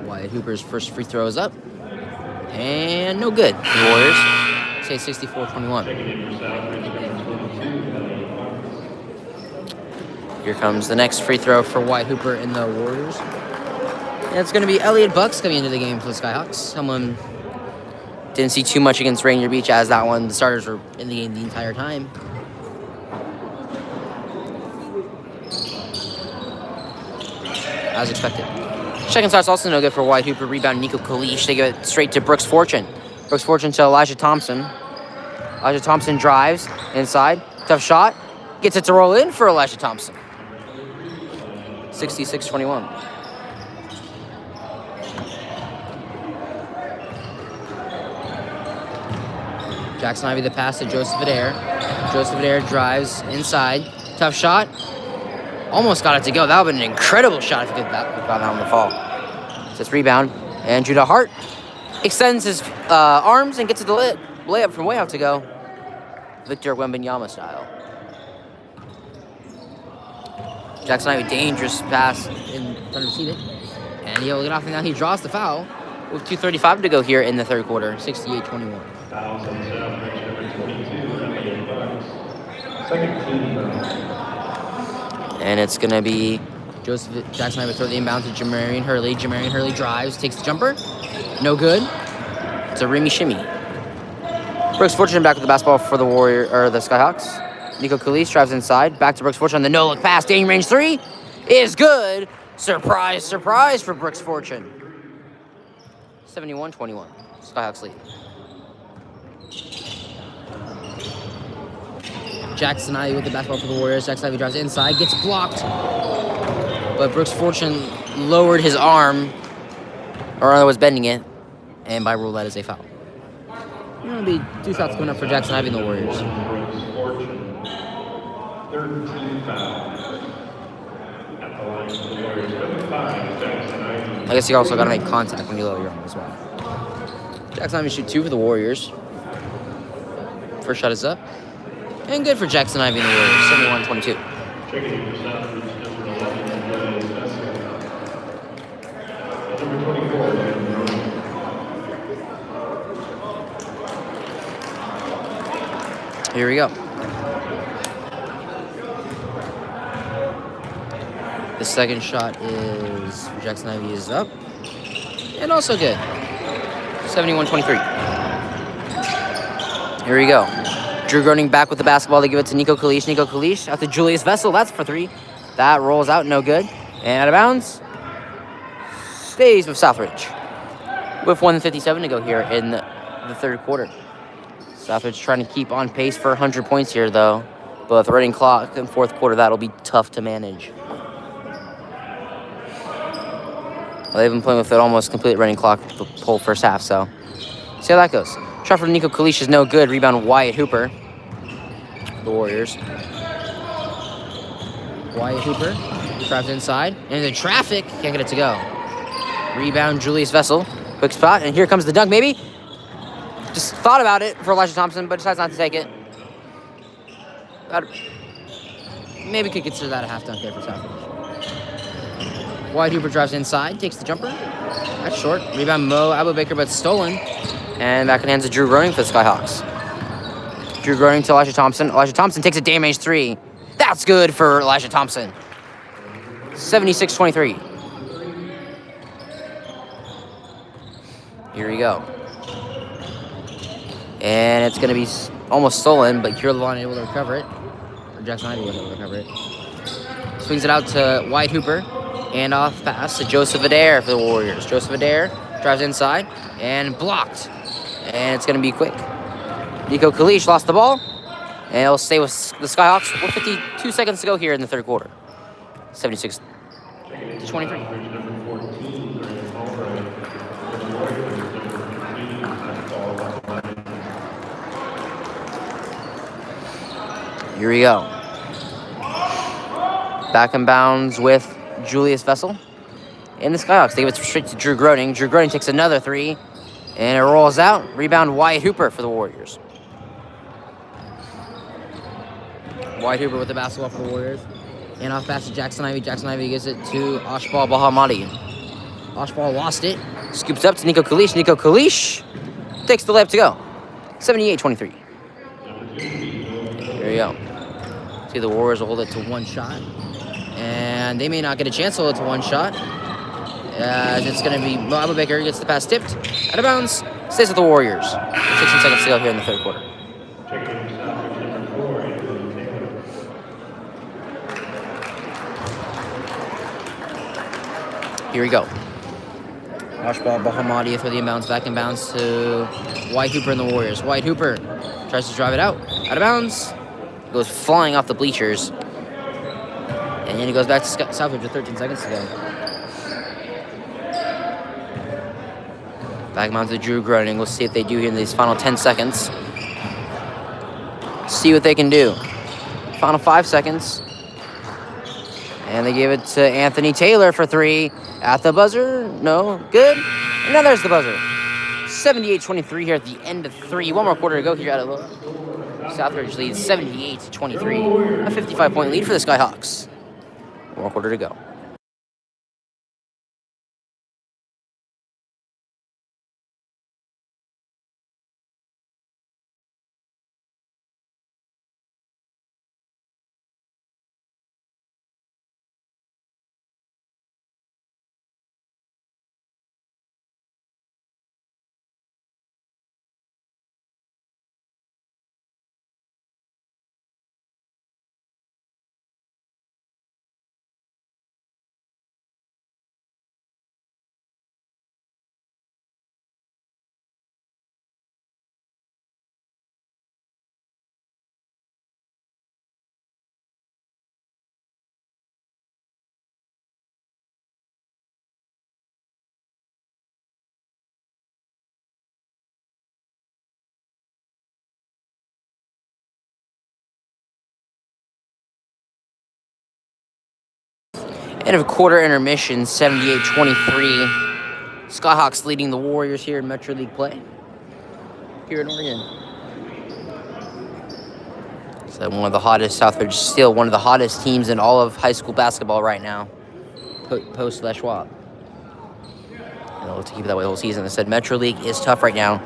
Wyatt Hooper's first free throw is up. And no good. The Warriors say 64-21. Here comes the next free throw for Wyatt Hooper and the Warriors. And it's going to be Elliot Bucks coming into the game for the Skyhawks. Someone didn't see too much against Rainier Beach, as that one, the starters were in the game the entire time. As expected. Second start's also no good for Wyatt Hooper. Rebound Nico Kalish. They give it straight to Brooks Fortune. Brooks Fortune to Elijah Thompson. Elijah Thompson drives inside. Tough shot. Gets it to roll in for Elijah Thompson. 66-21. Jackson Ivey the pass to Joseph Adair. Joseph Adair drives inside. Tough shot. Almost got it to go. That would have been an incredible shot if he got that on the fall. So it's rebound. And Judah Hart extends his arms and gets it to layup from way out to go. Victor Wembanyama style. Jackson Ivy, dangerous pass in front of receive it. And he'll get off, and now he draws the foul with 2:35 to go here in the third quarter, 68-21. Fouls on Southridge, number 22, Elliot Bucks. Second team foul. And it's going to be Jackson Ivy throw the inbound to Jamarian Hurley. Jamarian Hurley drives, takes the jumper. No good. It's a Remy shimmy. Brooks Fortune back with the basketball for the the Skyhawks. Nico Kalish drives inside. Back to Brooks Fortune on the no-look pass. Dating range three is good. Surprise, surprise for Brooks Fortune. 71-21. Skyhawks lead. Jackson Ivy with the basketball for the Warriors. Jackson Ivy drives inside, gets blocked. But Brooks Fortune lowered his arm, or was bending it, and by rule that is a foul. There'll be 2 shots coming up for Jackson Ivy and the Warriors. Brooks Fortune, third team foul. At the line for the Warriors, number 5, Jackson Ivy. I guess you also got to make contact when you lower your arm as well. Jackson Ivy shoot 2 for the Warriors. First shot is up. And good for Jackson Ivy and the Warriors, 71-22. Checking in for Southridge, number 11, Julius Vessel. Number 24, Jim Rowan. Here we go. The second shot is for Jackson Ivy is up. And also good. 71-23. Here we go. Drew Groening back with the basketball. They give it to Nico Kalish. Nico Kalish out to Julius Vessel. That's for 3. That rolls out. No good. And out of bounds. Stays with Southridge. With 1:57 to go here in the third quarter. Southridge trying to keep on pace for 100 points here, though. But with running clock in fourth quarter, that'll be tough to manage. Well, they've been playing with it almost complete running clock the whole first half, so see how that goes. Shot for Nico Kalish is no good. Rebound Wyatt Hooper. The Warriors. Wyatt Hooper drives inside. And the traffic. Can't get it to go. Rebound Julius Vessel. Quick spot. And here comes the dunk, maybe. Just thought about it for Elijah Thompson, but decides not to take it. Maybe could consider that a half dunk there for Southridge. Wyatt Hooper drives inside. Takes the jumper. That's short. Rebound Mo Abubaker, but stolen. And back in the hands of Drew Groening for the Skyhawks. Drew Groening to Elijah Thompson. Elijah Thompson takes a damage 3. That's good for Elijah Thompson. 76-23. Here we go. And it's going to be almost stolen, but Curlevon able to recover it. Or Jackson Ivy able to recover it. Swings it out to Wyatt Hooper. And off pass to Joseph Adair for the Warriors. Joseph Adair drives inside and blocked. And it's going to be quick. Nico Kalish lost the ball. And it'll stay with the Skyhawks with 52 seconds to go here in the third quarter. 76-23. Here we go. Back in bounds with Julius Vessel. And the Skyhawks, they give it straight to Drew Groening. Drew Groening takes another 3. And it rolls out. Rebound Wyatt Hooper for the Warriors. Wyatt Hooper with the basketball for the Warriors. And off pass to Jackson Ivy. Jackson Ivy gives it to Oshbal Bahamadi. Oshbal lost it. Scoops up to Nico Kalish. Nico Kalish takes the layup to go. 78-23. There you go. See, the Warriors will hold it to 1 shot. And they may not get a chance to hold it to 1 shot. As it's going to be Mo Abubaker gets the pass tipped. Out of bounds. Stays with the Warriors. 16 seconds to go here in the third quarter. Here we go. Oshbal Bahamadi for the inbounds. Back in bounds to Wyatt Hooper and the Warriors. Wyatt Hooper tries to drive it out. Out of bounds. Goes flying off the bleachers. And then he goes back to Southridge with 13 seconds to go. Back in bounds to Drew Groening. We'll see if they do here in these final 10 seconds. See what they can do. Final 5 seconds. And they gave it to Anthony Taylor for 3. At the buzzer. No. Good. And now there's the buzzer. 78-23 here at the end of 3. 1 more quarter to go here at Aloha. Southridge leads 78-23. A 55-point lead for the Skyhawks. 1 quarter to go. End of quarter intermission, 78-23. Skyhawks leading the Warriors here in Metro League play here in Oregon. So one of the hottest, Southridge still one of the hottest teams in all of high school basketball right now, post Les Schwab. And they'll keep it that way the whole season. They said Metro League is tough right now.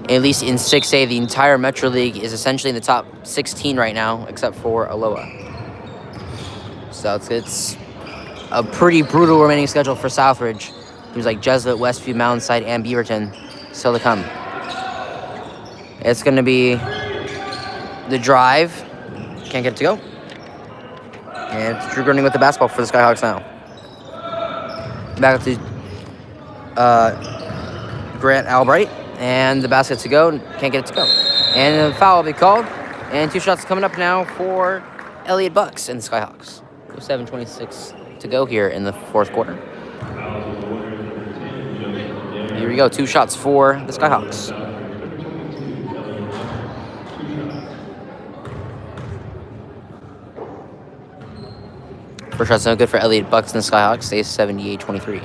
At least in 6A, the entire Metro League is essentially in the top 16 right now, except for Aloha. So it's a pretty brutal remaining schedule for Southridge. Teams like Jesuit, Westview, Mountainside, and Beaverton still to come. It's going to be the drive. Can't get it to go. And it's Drew Groening with the basketball for the Skyhawks now. Back up to Grant Albright. And the basket to go. Can't get it to go. And the foul will be called. And 2 shots coming up now for Elliott Bucks and the Skyhawks. 7:26 to go here in the 4th quarter. Here we go. 2 shots for the Skyhawks. First shot's no good for Elliott Bucks and the Skyhawks. Stays 78-23.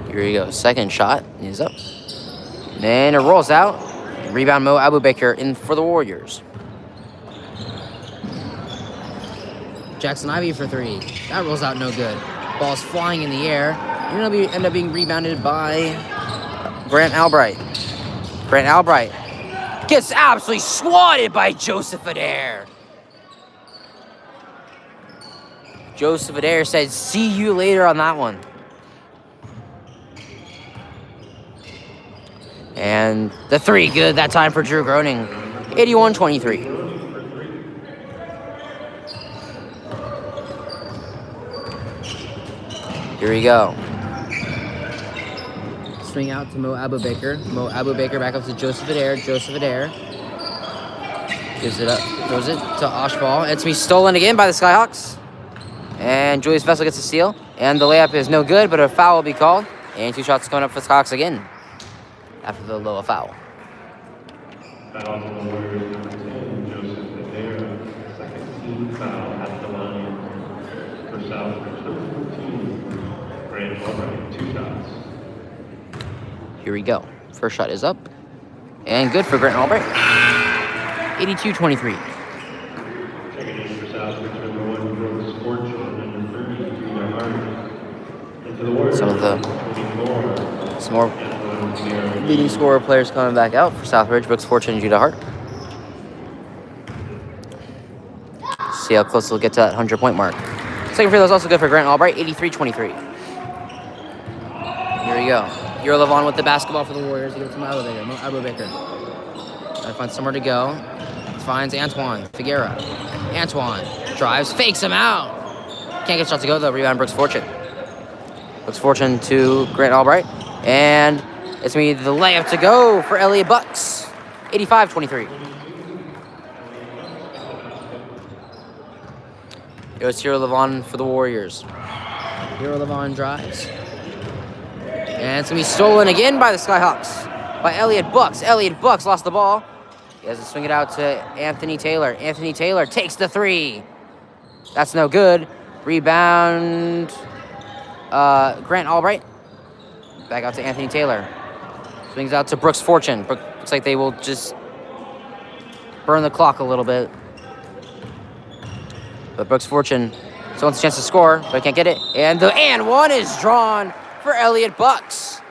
Here we go. Second shot is up. And it rolls out. Rebound Mo Abubaker in for the Warriors. Jackson Ivey for 3. That rolls out no good. Ball's flying in the air. And it'll end up being rebounded by Grant Albright. Grant Albright gets absolutely swatted by Joseph Adair. Joseph Adair said, "See you later" on that one. And the 3, good that time for Drew Groening. 81-23. Here we go. Swing out to Mo Abubaker. Mo Abubaker back up to Joseph Adair. Joseph Adair gives it up, throws it to Oshball. It's me stolen again by the Skyhawks. And Julius Vessel gets a steal. And the layup is no good, but a foul will be called. And 2 shots coming up for the Skyhawks again after the Aloha foul. Foul on the Warriors, number 10, Joseph Adair. Second team foul at the line for Southridge. Number 14, Grant Albright, 2 shots. Here we go. First shot is up. And good for Grant Albright. 82-23. Second in for Southridge, number 1, Brooks Fortune, number 30, Judah Hart. And for the Warriors, Some more leading scorer players coming back out for Southridge. Brooks Fortune and Judah Hart. See how close they'll get to that 100-point mark. Second free throw is also good for Grant Albright. 83-23. Here we go. Euro Levon with the basketball for the Warriors. He gives it to Mo Abubaker. Trying to find somewhere to go. Finds Antoine Figuera. Antoine drives, fakes him out. Can't get a shot to go though. Rebound Brooks Fortune. Brooks Fortune to Grant Albright. And it's me the layup to go for Elliott Bucks. 85-23. Goes Hero Levon for the Warriors. Hero Levon drives. And it's going to be stolen again by the Skyhawks. By Elliott Bucks. Elliott Bucks lost the ball. He has to swing it out to Anthony Taylor. Anthony Taylor takes the 3. That's no good. Rebound. Grant Albright. Back out to Anthony Taylor. Swings out to Brooks Fortune. Looks like they will just burn the clock a little bit. But Brooks Fortune still wants a chance to score, but can't get it. And the and one is drawn for Elliott Bucks.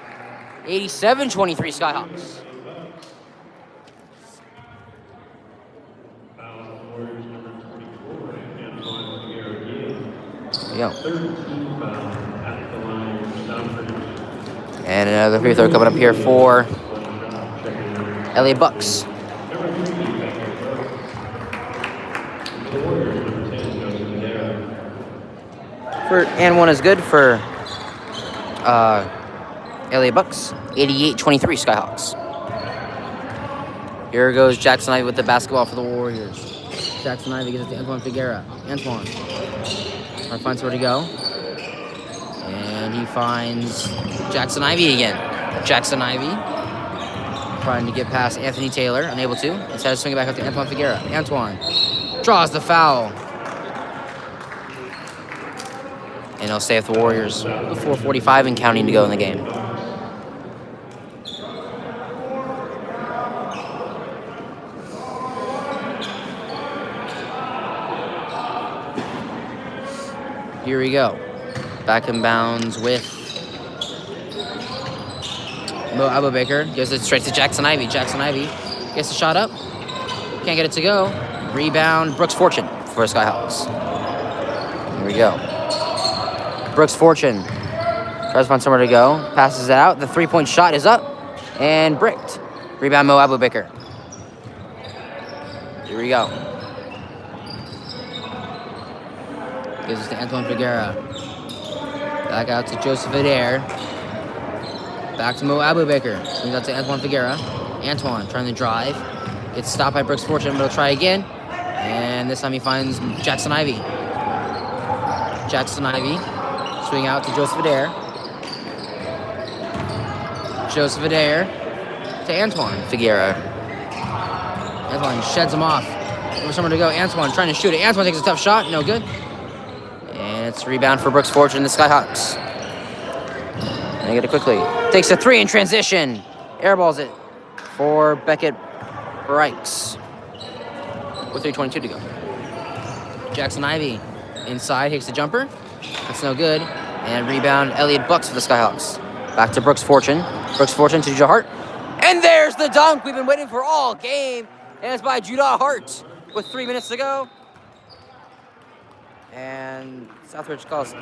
87-23 Skyhawks. There you go. And another free throw coming up here for Elliott Bucks. And one is good for Elliott Bucks. 88-23 Skyhawks. Here goes Jackson Ivy with the basketball for the Warriors. Jackson Ivy gives it to Antoine Figuera. Antoine trying to find somewhere to go. And he finds Jackson Ivy again. Jackson Ivy trying to get past Anthony Taylor. Unable to. Instead of swinging back up to Antoine Figuera. Antoine draws the foul. And he'll stay with the Warriors. 4:45 and counting to go in the game. Here we go. Back in bounds with Mo Abubaker. Gives it straight to Jackson Ivy. Jackson Ivy gets the shot up. Can't get it to go. Rebound, Brooks Fortune for Skyhawks. Here we go. Brooks Fortune tries to find somewhere to go. Passes it out. The three-point shot is up and bricked. Rebound, Mo Abubaker. Here we go. Gives it to Antoine Figuera. Back out to Joseph Adair. Back to Mo Abubaker. Swings out to Antoine Figuera. Antoine trying to drive. Gets stopped by Brooks Fortune, but he'll try again. And this time he finds Jackson Ivy. Jackson Ivy. Swing out to Joseph Adair. Joseph Adair to Antoine Figuera. Antoine sheds him off. There's somewhere to go. Antoine trying to shoot it. Antoine takes a tough shot. No good. And it's a rebound for Brooks Fortune, the Skyhawks. They get it quickly. Takes a three in transition. Airballs it for Beckett Bryks. With 3:22 to go. Jackson Ivy inside, takes the jumper. That's no good. And rebound, Elliott Bucks for the Skyhawks. Back to Brooks Fortune. Brooks Fortune to Judah Hart. And there's the dunk we've been waiting for all game. And it's by Judah Hart with 3 minutes to go. And Southridge calls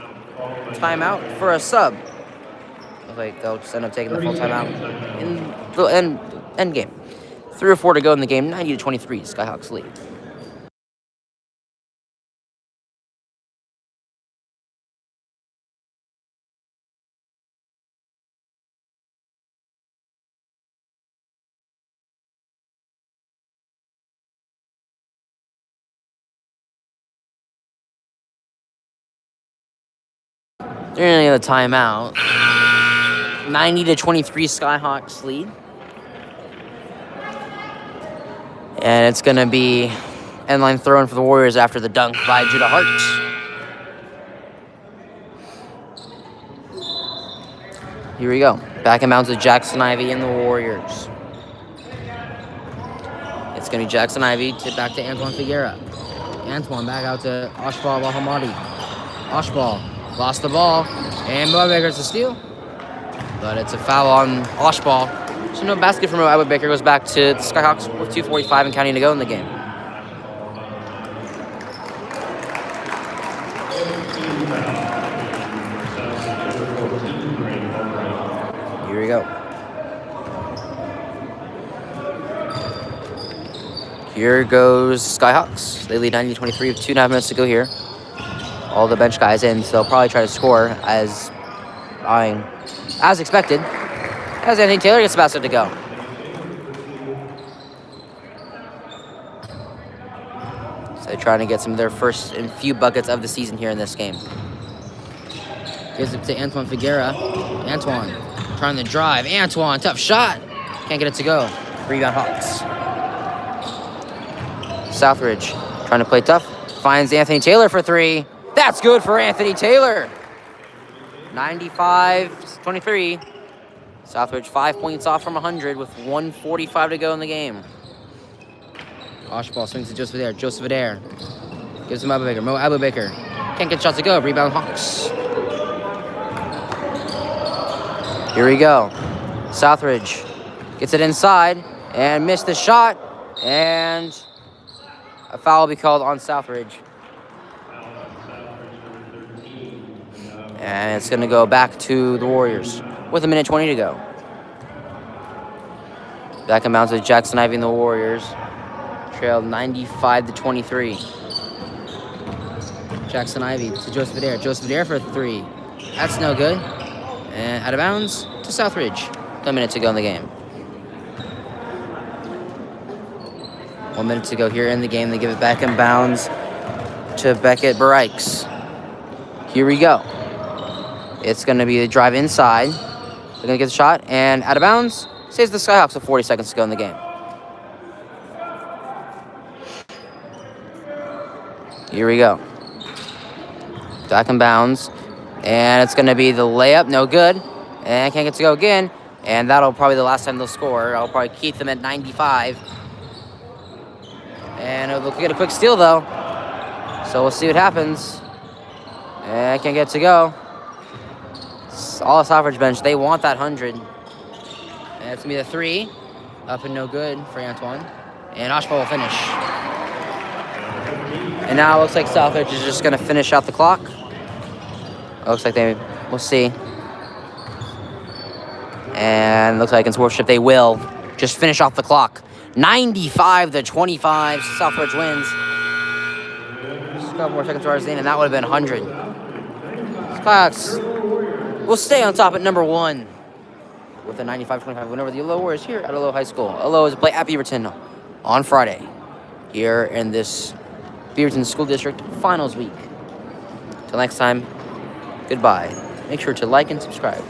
timeout for a sub. Looks like they'll just end up taking the full timeout in the end game. 3 or 4 to go in the game. 90-23, Skyhawks lead. During the timeout, 90-23 Skyhawks lead. And it's going to be end-line throw-in for the Warriors after the dunk by Judah Hart. Here we go. Back in bounds with Jackson Ivy and the Warriors. It's going to be Jackson Ivy back to Antoine Figuera. Antoine back out to Oshbal Wahamadi. Oshbal lost the ball, and Mo Abubaker gets a steal. But it's a foul on Oshbal. So no basket for Mo Abubaker. Goes back to the Skyhawks with 2:45 and counting to go in the game. Here we go. Here goes Skyhawks. They lead 90-23 with 2.5 minutes to go here. All the bench guys in, so they'll probably try to score as expected. As Anthony Taylor gets the basket to go. So they're trying to get some of their first and few buckets of the season here in this game. Gives it to Antoine Figuera. Antoine trying to drive. Antoine, tough shot. Can't get it to go. Rebound Hawks. Southridge trying to play tough. Finds Anthony Taylor for 3. That's good for Anthony Taylor. 95-23. Southridge 5 points off from 100 with 1:45 to go in the game. Oshball swings to Joseph Adair. Joseph Adair gives him Abubaker. Mo Abubaker. Can't get shots to go. Rebound Hawks. Here we go. Southridge gets it inside and missed the shot. And a foul will be called on Southridge. And it's going to go back to the Warriors with 1:20 to go. Back in bounds with Jackson Ivy and the Warriors. Trailed 95-23. Jackson Ivy to Joseph Adair. Joseph Adair for 3. That's no good. And out of bounds to Southridge. 1 minute to go in the game. 1 minute to go here in the game. They give it back in bounds to Beckett Barikes. Here we go. It's going to be the drive inside. They're going to get the shot. And out of bounds. Saves the Skyhawks with 40 seconds to go in the game. Here we go. Back in bounds. And it's going to be the layup. No good. And can't get to go again. And that'll probably be the last time they'll score. I'll probably keep them at 95. And they'll get a quick steal, though. So we'll see what happens. And can't get to go. All the Southridge bench, they want that 100. And it's going to be the 3. Up and no good for Antoine. And Oshball will finish. And now it looks like Southridge is just going to finish out the clock. It looks like we'll see. And looks like in sportsmanship they will just finish off the clock. 95-25, Southridge wins. Just a couple more seconds towards the end, and that would have been 100. Skyhawks will stay on top at number 1 with a 95-25 win over the Aloha Warriors here at Aloha High School. Aloha is play at Beaverton on Friday here in this Beaverton School District Finals Week. Till next time, goodbye. Make sure to like and subscribe.